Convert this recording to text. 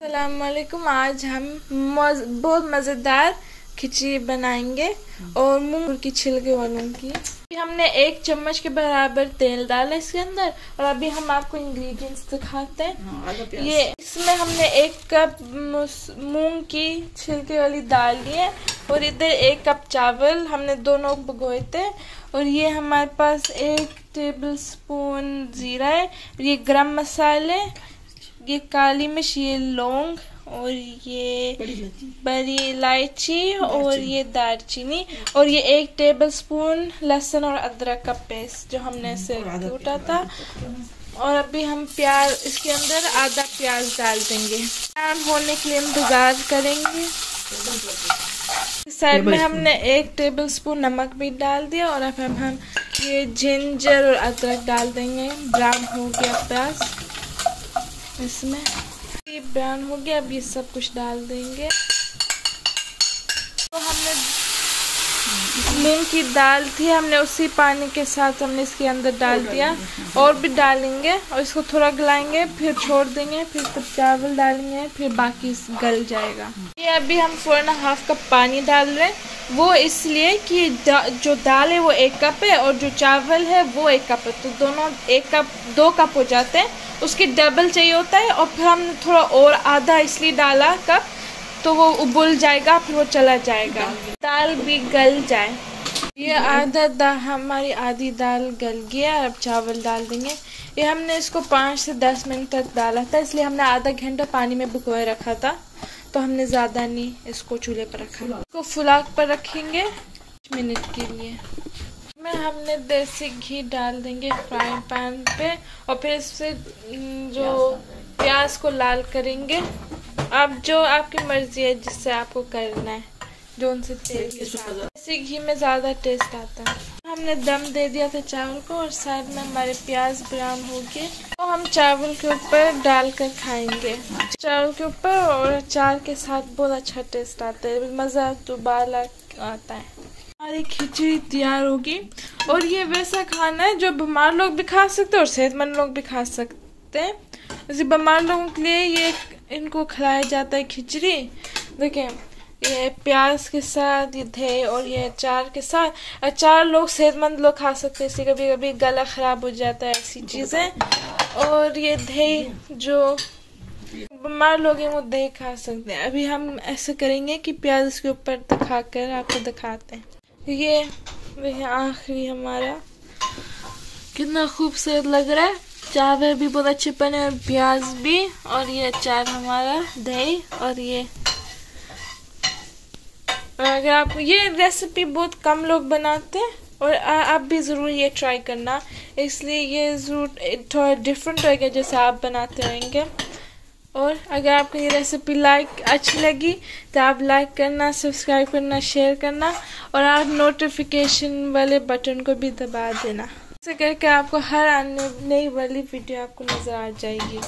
अस्सलामुअलैकुम। आज हम बहुत मज़ेदार खिचड़ी बनाएंगे और मूंग की छिलके वालों की। हमने 1 चम्मच के बराबर तेल डाला इसके अंदर और अभी हम आपको इंग्रेडिएंट्स दिखाते हैं। ये इसमें हमने 1 कप मूंग की छिलके वाली दाल ली है और इधर 1 कप चावल हमने दोनों भिगोए थे और ये हमारे पास 1 टेबलस्पून जीरा है, ये गरम मसाले, ये काली मिर्च, ये लौंग और ये बड़ी इलायची और ये दालचीनी और ये 1 टेबलस्पून लहसुन और अदरक का पेस्ट जो हमने इसे कूटा था। और अभी हम प्याज इसके अंदर आधा प्याज डाल देंगे। प्याज होने के लिए हम बुगार करेंगे। साइड में हमने 1 टेबलस्पून नमक भी डाल दिया और अब हम ये जिंजर और अदरक डाल देंगे। ब्राउन हो गया प्याज, इसमें ये ब्राउन हो गया। अब ये सब कुछ डाल देंगे। तो हमने मूंग की दाल थी, हमने उसी पानी के साथ हमने इसके अंदर डाल दिया और भी डालेंगे और इसको थोड़ा गलाएंगे, फिर छोड़ देंगे, फिर तब चावल डालेंगे, फिर बाकी गल जाएगा। ये अभी हम 4.5 कप पानी डाल रहे हैं, वो इसलिए कि जो दाल है वो 1 कप है और जो चावल है वो 1 कप है, तो दोनों 1 कप 2 कप हो जाते हैं। उसके डबल चाहिए होता है और फिर हमने थोड़ा और आधा इसलिए डाला कप, तो वो उबल जाएगा, फिर वो चला जाएगा, दाल भी गल जाए। ये हमारी आधी दाल गल गया। अब चावल डाल देंगे। ये हमने इसको 5 से 10 मिनट तक डाला था, इसलिए हमने आधा घंटा पानी में भिगोए रखा था, तो हमने ज़्यादा नहीं इसको चूल्हे पर रखा। इसको फुलाक पर रखेंगे 5 मिनट के लिए। में हमने देसी घी डाल देंगे फ्राइंग पैन पे और फिर इससे जो प्याज को लाल करेंगे। अब जो आपकी मर्जी है जिससे आपको करना है, जो उनसे तेल के साथ, देसी घी में ज़्यादा टेस्ट आता है। हमने दम दे दिया था चावल को और साइड में हमारे प्याज ब्राउन हो गए, तो हम चावल के ऊपर डालकर खाएंगे। चावल के ऊपर और अचार के साथ बहुत अच्छा टेस्ट आता है, मज़ा दोबारा आता है। हमारी खिचड़ी तैयार होगी और ये वैसा खाना है जो बीमार लोग भी खा सकते हैं और सेहतमंद लोग भी खा सकते हैं। जैसे बीमार लोगों के लिए ये इनको खिलाया जाता है खिचड़ी। देखें, ये प्याज के साथ, ये दही और ये अचार के साथ। अचार लोग सेहतमंद लोग खा सकते हैं, इससे कभी कभी गला ख़राब हो जाता है, ऐसी चीज़ें। और ये दही जो बीमार लोग हैं वो दही खा सकते हैं। अभी हम ऐसे करेंगे कि प्याज इसके ऊपर दिखा कर आपको दिखाते हैं। ये आखिरी हमारा कितना खूबसूरत लग रहा है। चावल भी बहुत अच्छे बने और प्याज भी, और ये अचार हमारा, दही और ये। अगर आप ये रेसिपी बहुत कम लोग बनाते हैं और आप भी ज़रूर ये ट्राई करना, इसलिए ये ज़रूर थोड़ा डिफरेंट होगा जैसे आप बनाते रहेंगे। और अगर आपको ये रेसिपी अच्छी लगी तो आप लाइक करना, सब्सक्राइब करना, शेयर करना और आप नोटिफिकेशन वाले बटन को भी दबा देना। ऐसे करके आपको हर आने नई वाली वीडियो आपको नज़र आ जाएगी।